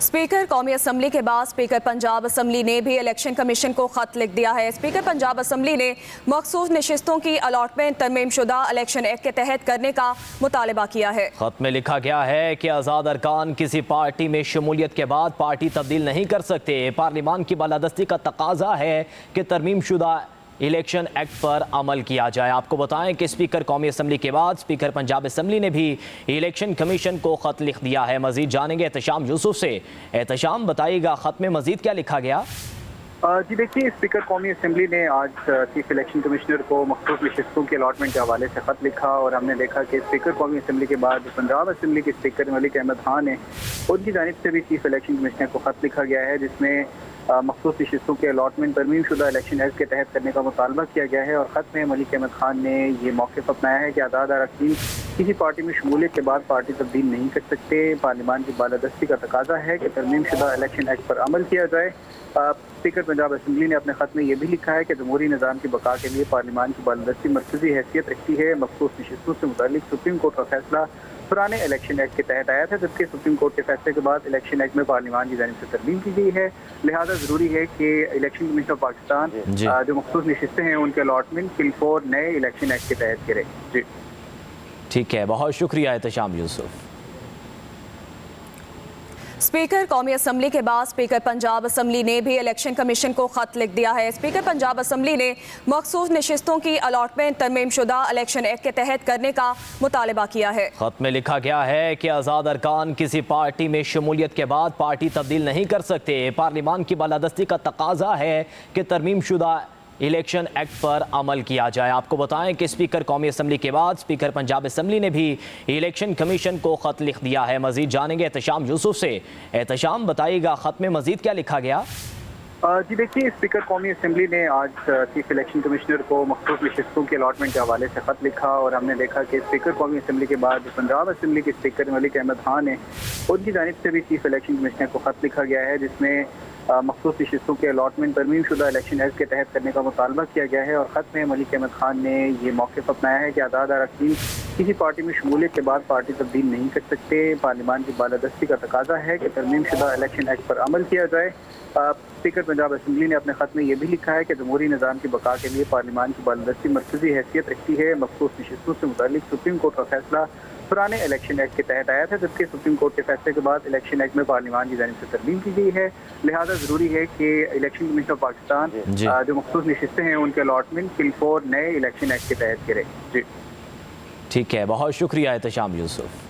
Speaker कौमी assembly के बाद स्पीकर पंजाब असम्बली ने भी इलेक्शन कमीशन को खत लिख दिया है। स्पीकर पंजाब असम्बली ने मखसूस नशिस्तों की अलॉटमेंट तरमीम शुदा इलेक्शन एक्ट के तहत करने का मुतालबा किया है। खत में लिखा गया है कि आज़ाद अरकान किसी पार्टी में शमूलियत के बाद पार्टी तब्दील नहीं कर सकते। पार्लिमान की बालादस्ती का तकाजा है कि तरमीम शुदा इलेक्शन एक्ट पर अमल किया जाए। आपको बताएं कि स्पीकर कौमी असम्बली के बाद स्पीकर पंजाब असम्बली ने भी इलेक्शन कमीशन को खत लिख दिया है। मजीद जानेंगे एहतशाम यूसुफ से। एहतशाम, बताइएगा खत में मजीद क्या लिखा गया? जी देखिए, स्पीकर कौमी असम्बली ने आज चीफ इलेक्शन कमिश्नर को मखसूस नशिस्तों के अलॉटमेंट के हवाले से खत लिखा और हमने देखा कि स्पीकर कौमी असम्बली के बाद पंजाब असम्बली के स्पीकर मलिक अहमद खान है, उनकी जानिब से भी चीफ इलेक्शन कमिश्नर को खत लिखा गया है जिसमें मखसूस नशिस्तों के अलॉटमेंट तरमीम शुदा इलेक्शन एक्ट के तहत करने का मुतालबा किया गया है। और ख़त में मलिक अहमद खान ने ये मौक़िफ़ अपनाया है कि आज़ाद अरकान किसी पार्टी में शमूलियत के बाद पार्टी तब्दील नहीं कर सकते। पार्लिमान की बालादस्ती का तकाजा है कि तरमीम शुदा इलेक्शन एक्ट पर अमल किया जाए। स्पीकर पंजाब असम्बली ने अपने खत में यह भी लिखा है कि जमहूरी निज़ाम की बका के लिए पार्लिमान की बालादस्ती मरकज़ी हैसियत रखती है। मखसूस नशिस्तों से मुतालिक सुप्रीम कोर्ट का फैसला पुराने इलेक्शन एक्ट के तहत आया था, जबकि सुप्रीम कोर्ट के फैसले के बाद इलेक्शन एक्ट में पार्लिमान की जानिब से तरमीम की गई है। लिहाजा ज़रूरी है कि इलेक्शन कमीशन ऑफ पाकिस्तान जो मखसूस नशिस्तें हैं उनके अलॉटमेंट फिलफौर नए इलेक्शन एक्ट के तहत करे। जी ठीक है, बहुत शुक्रिया एहतशाम यूसुफ। स्पीकर कौमी असम्बली के बाद स्पीकर पंजाब असम्बली ने भी इलेक्शन कमीशन को खत लिख दिया है। स्पीकर पंजाब असम्बली ने मखसूस नशिस्तों की अलॉटमेंट तरमीम शुदा इलेक्शन एक्ट के तहत करने का मुतालबा किया है। खत में लिखा गया है कि आज़ाद अरकान किसी पार्टी में शमूलियत के बाद पार्टी तब्दील नहीं कर सकते। पार्लिमान की बालादस्ती का तकाजा है कि तरमीम शुदा इलेक्शन एक्ट पर अमल किया जाए। आपको बताएं कि स्पीकर कौमी असम्बली के बाद स्पीकर पंजाब असम्बली ने भी इलेक्शन कमीशन को खत लिख दिया है। मजीद जानेंगे एहतशाम यूसुफ से। एहतशाम, बताइएगा खत में मजीद क्या लिखा गया? जी देखिए, स्पीकर कौमी असम्बली ने आज चीफ इलेक्शन कमिश्नर को मखसूस नशिस्तों के अलॉटमेंट के हवाले से खत लिखा और हमने देखा कि स्पीकर कौमी असम्बली के बाद पंजाब असम्बली के स्पीकर मलिक अहमद खान है, उनकी जानिब से भी चीफ इलेक्शन कमिश्नर को खत लिखा गया है जिसमें मखसूस नशिस्तों के अलॉटमेंट तरमीम शुदा इलेक्शन एक्ट के तहत करने का मुतालबा किया गया है। और ख़त में मलिक अहमद खान ने ये मौक़िफ़ अपनाया है कि आज़ाद अरकान किसी पार्टी में शमूलियत के बाद पार्टी तब्दील नहीं कर सकते। पार्लिमान की बालादस्ती का तकाजा है कि तरमीम शुदा इलेक्शन एक्ट पर अमल किया जाए। स्पीकर पंजाब असम्बली ने अपने खत में यह भी लिखा है कि जमहूरी निज़ाम की बका के लिए पार्लिमान की बालादस्ती मरकज़ी हैसियत रखती है। मखसूस नशिस्तों से मुतालिक सुप्रीम कोर्ट का फैसला पुराने इलेक्शन एक्ट के तहत आया था, जबकि सुप्रीम कोर्ट के फैसले के बाद इलेक्शन एक्ट में पार्लिमान की जानिब से तरमीम की गई है। लिहाजा ज़रूरी है कि इलेक्शन कमीशन ऑफ पाकिस्तान जो मखसूस नशिस्तें हैं उनके अलॉटमेंट फिलफौर नए इलेक्शन एक्ट के तहत करे। जी ठीक है, बहुत शुक्रिया एहतशाम यूसुफ।